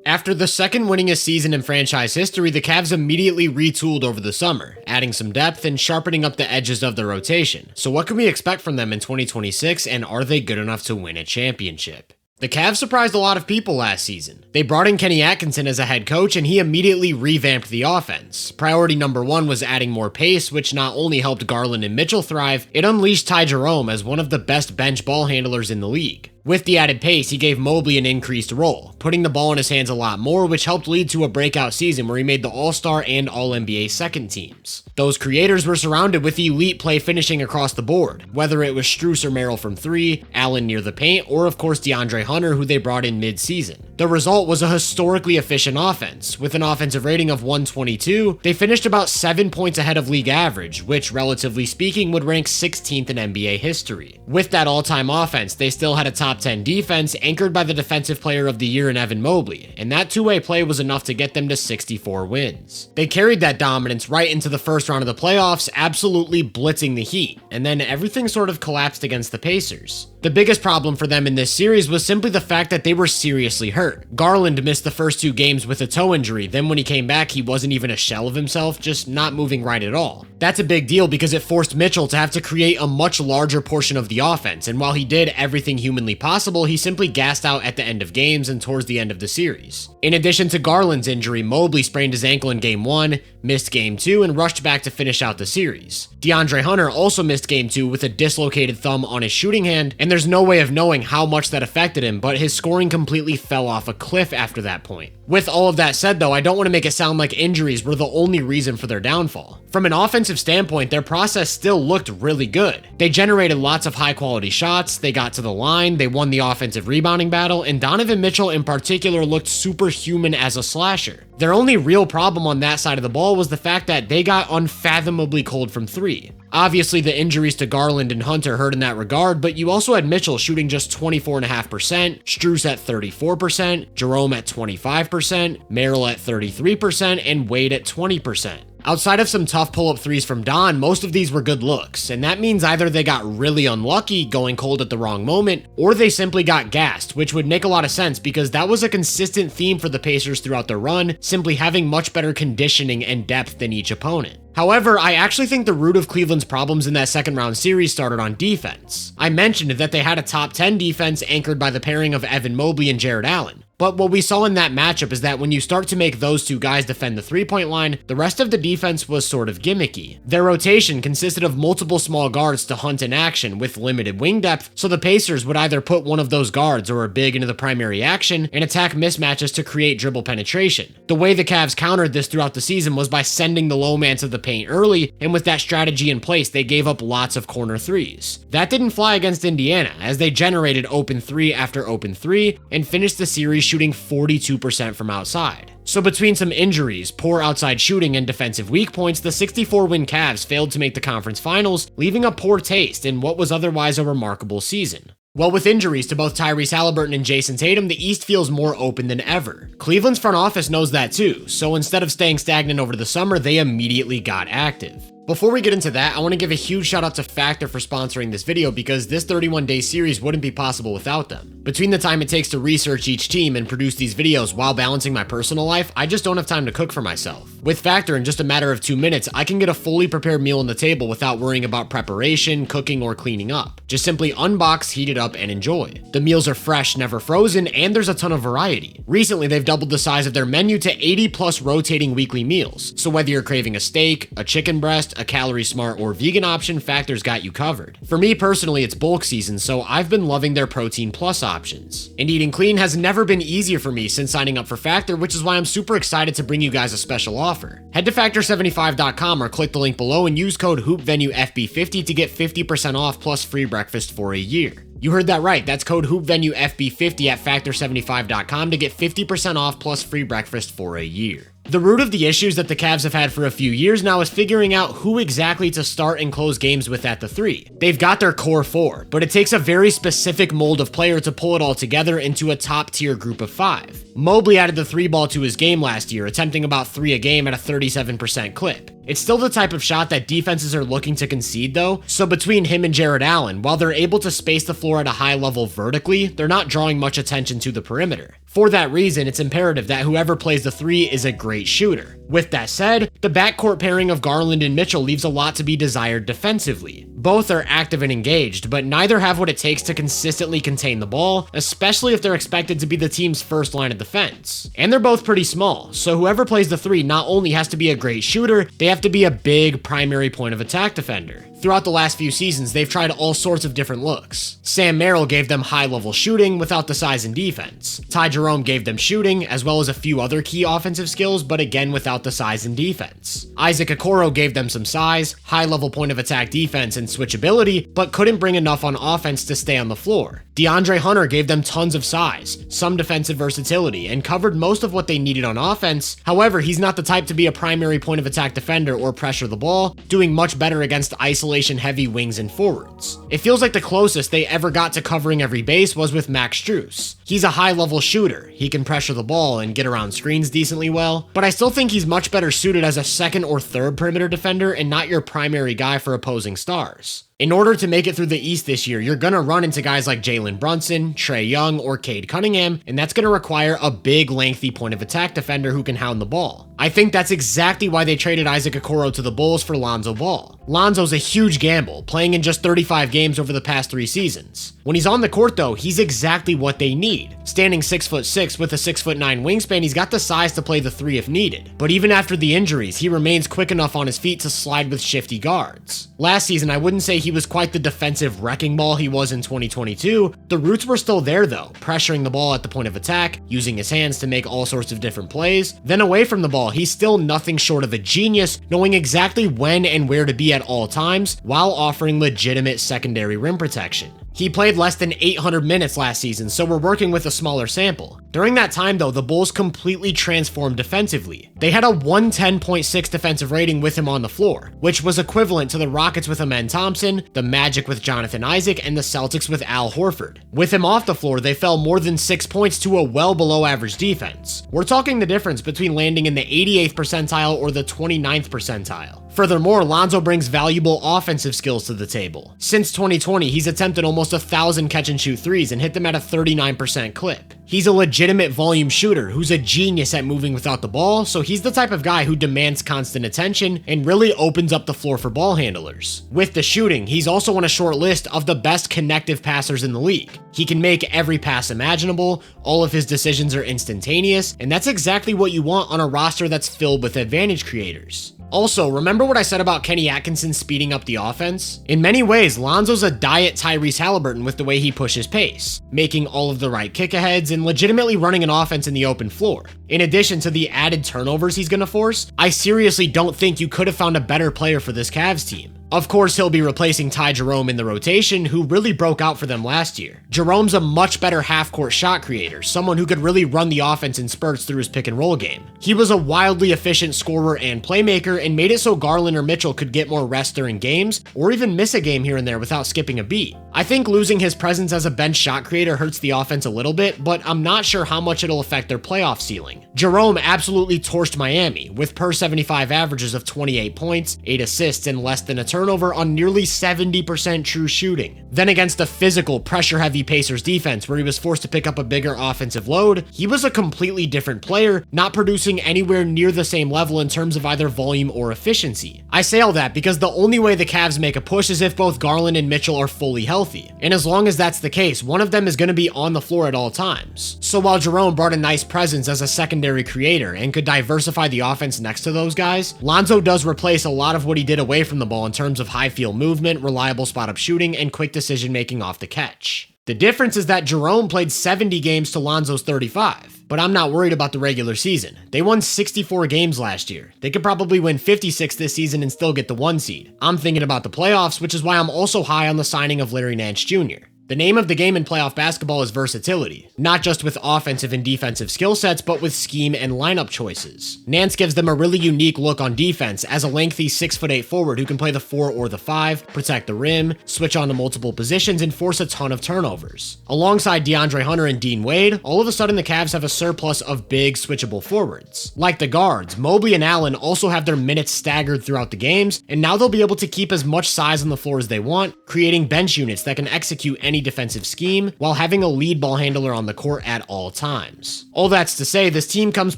After the second winningest season in franchise history, the Cavs immediately retooled over the summer, adding some depth and sharpening up the edges of their rotation. So what can we expect from them in 2026, and are they good enough to win a championship? The Cavs surprised a lot of people last season. They brought in Kenny Atkinson as a head coach, and he immediately revamped the offense. Priority number one was adding more pace, which not only helped Garland and Mitchell thrive, it unleashed Ty Jerome as one of the best bench ball handlers in the league. With the added pace, he gave Mobley an increased role, putting the ball in his hands a lot more, which helped lead to a breakout season where he made the All-Star and All-NBA second teams. Those creators were surrounded with elite play finishing across the board, whether it was Strus or Merrill from three, Allen near the paint, or of course DeAndre Hunter, who they brought in mid-season. The result was a historically efficient offense. With an offensive rating of 122, they finished about 7 points ahead of league average, which relatively speaking would rank 16th in NBA history. With that all-time offense, they still had a top 10 defense anchored by the defensive player of the year in Evan Mobley, and that two-way play was enough to get them to 64 wins. They carried that dominance right into the first round of the playoffs, absolutely blitzing the Heat, and then everything sort of collapsed against the Pacers. The biggest problem for them in this series was simply the fact that they were seriously hurt. Garland missed the first 2 games with a toe injury, then when he came back he wasn't even a shell of himself, just not moving right at all. That's a big deal because it forced Mitchell to have to create a much larger portion of the offense, and while he did everything humanly possible, he simply gassed out at the end of games and towards the end of the series. In addition to Garland's injury, Mobley sprained his ankle in Game 1, missed Game 2, and rushed back to finish out the series. DeAndre Hunter also missed Game 2 with a dislocated thumb on his shooting hand, and there's no way of knowing how much that affected him, but his scoring completely fell off a cliff after that point. With all of that said though, I don't want to make it sound like injuries were the only reason for their downfall. From an offensive standpoint, their process still looked really good. They generated lots of high quality shots, they got to the line, they won the offensive rebounding battle, and Donovan Mitchell in particular looked superhuman as a slasher. Their only real problem on that side of the ball was the fact that they got unfathomably cold from three. Obviously, the injuries to Garland and Hunter hurt in that regard, but you also had Mitchell shooting just 24.5%, Strus at 34%, Jerome at 25%, Merrill at 33%, and Wade at 20%. Outside of some tough pull-up threes from Don, most of these were good looks, and that means either they got really unlucky going cold at the wrong moment, or they simply got gassed, which would make a lot of sense because that was a consistent theme for the Pacers throughout their run, simply having much better conditioning and depth than each opponent. However, I actually think the root of Cleveland's problems in that second round series started on defense. I mentioned that they had a top 10 defense anchored by the pairing of Evan Mobley and Jarrett Allen. But what we saw in that matchup is that when you start to make those two guys defend the three-point line, the rest of the defense was sort of gimmicky. Their rotation consisted of multiple small guards to hunt in action with limited wing depth, so the Pacers would either put one of those guards or a big into the primary action and attack mismatches to create dribble penetration. The way the Cavs countered this throughout the season was by sending the low man to the paint early, and with that strategy in place, they gave up lots of corner threes. That didn't fly against Indiana, as they generated open three after open three and finished the series shooting 42% from outside. So between some injuries, poor outside shooting, and defensive weak points, the 64-win Cavs failed to make the conference finals, leaving a poor taste in what was otherwise a remarkable season. Well, with injuries to both Tyrese Haliburton and Jason Tatum, the East feels more open than ever. Cleveland's front office knows that too, so instead of staying stagnant over the summer, they immediately got active. Before we get into that, I want to give a huge shout out to Factor for sponsoring this video because this 31-day series wouldn't be possible without them. Between the time it takes to research each team and produce these videos while balancing my personal life, I just don't have time to cook for myself. With Factor, in just a matter of 2 minutes, I can get a fully prepared meal on the table without worrying about preparation, cooking, or cleaning up. Just simply unbox, heat it up, and enjoy. The meals are fresh, never frozen, and there's a ton of variety. Recently, they've doubled the size of their menu to 80+ rotating weekly meals, so whether you're craving a steak, a chicken breast, a calorie smart or vegan option, Factor's got you covered. For me personally, it's bulk season, so I've been loving their Protein Plus options. And eating clean has never been easier for me since signing up for Factor, which is why I'm super excited to bring you guys a special offer. Head to Factor75.com or click the link below and use code HoopVenueFB50 to get 50% off plus free breakfast for a year. You heard that right, that's code HoopVenueFB50 at Factor75.com to get 50% off plus free breakfast for a year. The root of the issues that the Cavs have had for a few years now is figuring out who exactly to start and close games with at the three. They've got their core four, but it takes a very specific mold of player to pull it all together into a top-tier group of 5. Mobley added the three ball to his game last year, attempting about 3 a game at a 37% clip. It's still the type of shot that defenses are looking to concede though, so between him and Jared Allen, while they're able to space the floor at a high level vertically, they're not drawing much attention to the perimeter. For that reason, it's imperative that whoever plays the 3 is a great shooter. With that said, the backcourt pairing of Garland and Mitchell leaves a lot to be desired defensively. Both are active and engaged, but neither have what it takes to consistently contain the ball, especially if they're expected to be the team's first line of defense. And they're both pretty small, so whoever plays the 3 not only has to be a great shooter, they have to be a big primary point of attack defender. Throughout the last few seasons, they've tried all sorts of different looks. Sam Merrill gave them high-level shooting without the size and defense. Ty Jerome gave them shooting, as well as a few other key offensive skills, but again without the size and defense. Isaac Okoro gave them some size, high-level point of attack defense, and switchability, but couldn't bring enough on offense to stay on the floor. DeAndre Hunter gave them tons of size, some defensive versatility, and covered most of what they needed on offense. However, he's not the type to be a primary point of attack defender or pressure the ball, doing much better against isolation-heavy wings and forwards. It feels like the closest they ever got to covering every base was with Max Strus. He's a high-level shooter, he can pressure the ball and get around screens decently well, but I still think he's much better suited as a second or third perimeter defender and not your primary guy for opposing stars. In order to make it through the East this year, you're going to run into guys like Jalen Brunson, Trae Young, or Cade Cunningham, and that's going to require a big, lengthy point of attack defender who can hound the ball. I think that's exactly why they traded Isaac Okoro to the Bulls for Lonzo Ball. Lonzo's a huge gamble, playing in just 35 games over the past 3 seasons. When he's on the court though, he's exactly what they need. Standing 6'6" with a 6'9" wingspan, he's got the size to play the 3 if needed. But even after the injuries, he remains quick enough on his feet to slide with shifty guards. Last season, I wouldn't say he was quite the defensive wrecking ball he was in 2022. The roots were still there though, pressuring the ball at the point of attack, using his hands to make all sorts of different plays. Then away from the ball, he's still nothing short of a genius, knowing exactly when and where to be at all times, while offering legitimate secondary rim protection. He played less than 800 minutes last season, so we're working with a smaller sample. During that time though, the Bulls completely transformed defensively. They had a 110.6 defensive rating with him on the floor, which was equivalent to the Rockets with Amen Thompson, the Magic with Jonathan Isaac, and the Celtics with Al Horford. With him off the floor, they fell more than 6 points to a well below average defense. We're talking the difference between landing in the 88th percentile or the 29th percentile. Furthermore, Lonzo brings valuable offensive skills to the table. Since 2020, he's attempted almost 1,000 catch-and-shoot threes and hit them at a 39% clip. He's a legitimate volume shooter who's a genius at moving without the ball, so he's the type of guy who demands constant attention and really opens up the floor for ball handlers. With the shooting, he's also on a short list of the best connective passers in the league. He can make every pass imaginable, all of his decisions are instantaneous, and that's exactly what you want on a roster that's filled with advantage creators. Also, remember what I said about Kenny Atkinson speeding up the offense? In many ways, Lonzo's a diet Tyrese Halliburton with the way he pushes pace, making all of the right kick-aheads and legitimately running an offense in the open floor. In addition to the added turnovers he's gonna force, I seriously don't think you could have found a better player for this Cavs team. Of course, he'll be replacing Ty Jerome in the rotation, who really broke out for them last year. Jerome's a much better half-court shot creator, someone who could really run the offense in spurts through his pick-and-roll game. He was a wildly efficient scorer and playmaker, and made it so Garland or Mitchell could get more rest during games, or even miss a game here and there without skipping a beat. I think losing his presence as a bench shot creator hurts the offense a little bit, but I'm not sure how much it'll affect their playoff ceiling. Jerome absolutely torched Miami, with per 75 averages of 28 points, 8 assists, and less than a turnover on nearly 70% true shooting. Then against a physical, pressure-heavy Pacers defense where he was forced to pick up a bigger offensive load, he was a completely different player, not producing anywhere near the same level in terms of either volume or efficiency. I say all that because the only way the Cavs make a push is if both Garland and Mitchell are fully healthy. And as long as that's the case, one of them is going to be on the floor at all times. So while Jerome brought a nice presence as a secondary creator and could diversify the offense next to those guys, Lonzo does replace a lot of what he did away from the ball in terms of high field movement, reliable spot-up shooting, and quick decision-making off the catch. The difference is that Jerome played 70 games to Lonzo's 35, but I'm not worried about the regular season. They won 64 games last year. They could probably win 56 this season and still get the 1 seed. I'm thinking about the playoffs, which is why I'm also high on the signing of Larry Nance Jr. The name of the game in playoff basketball is versatility, not just with offensive and defensive skill sets, but with scheme and lineup choices. Nance gives them a really unique look on defense as a lengthy 6'8" forward who can play the 4 or the 5, protect the rim, switch on to multiple positions, and force a ton of turnovers. Alongside DeAndre Hunter and Dean Wade, all of a sudden the Cavs have a surplus of big switchable forwards. Like the guards, Mobley and Allen also have their minutes staggered throughout the games, and now they'll be able to keep as much size on the floor as they want, creating bench units that can execute any defensive scheme while having a lead ball handler on the court at all times. All that's to say, this team comes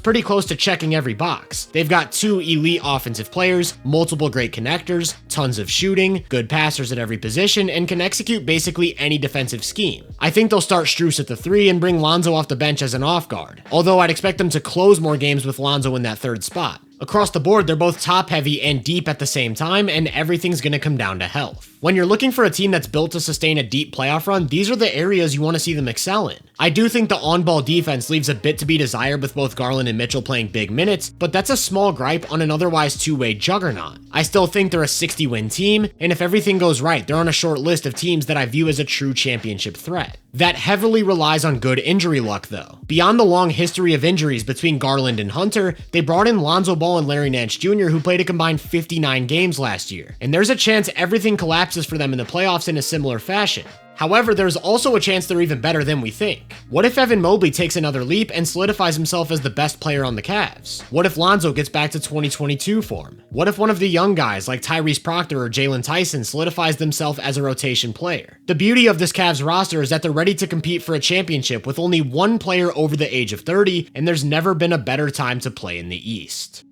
pretty close to checking every box. They've got 2 elite offensive players, multiple great connectors, tons of shooting, good passers at every position, and can execute basically any defensive scheme. I think they'll start Strus at the 3 and bring Lonzo off the bench as an off guard, although I'd expect them to close more games with Lonzo in that 3rd spot. Across the board, they're both top heavy and deep at the same time, and everything's going to come down to health. When you're looking for a team that's built to sustain a deep playoff run, these are the areas you want to see them excel in. I do think the on-ball defense leaves a bit to be desired with both Garland and Mitchell playing big minutes, but that's a small gripe on an otherwise two-way juggernaut. I still think they're a 60-win team, and if everything goes right, they're on a short list of teams that I view as a true championship threat. That heavily relies on good injury luck, though. Beyond the long history of injuries between Garland and Hunter, they brought in Lonzo Ball and Larry Nance Jr., who played a combined 59 games last year, and there's a chance everything collapses for them in the playoffs in a similar fashion. However, there's also a chance they're even better than we think. What if Evan Mobley takes another leap and solidifies himself as the best player on the Cavs? What if Lonzo gets back to 2022 form? What if one of the young guys like Tyrese Proctor or Jalen Tyson solidifies themselves as a rotation player? The beauty of this Cavs roster is that they're ready to compete for a championship with only one player over the age of 30, and there's never been a better time to play in the East.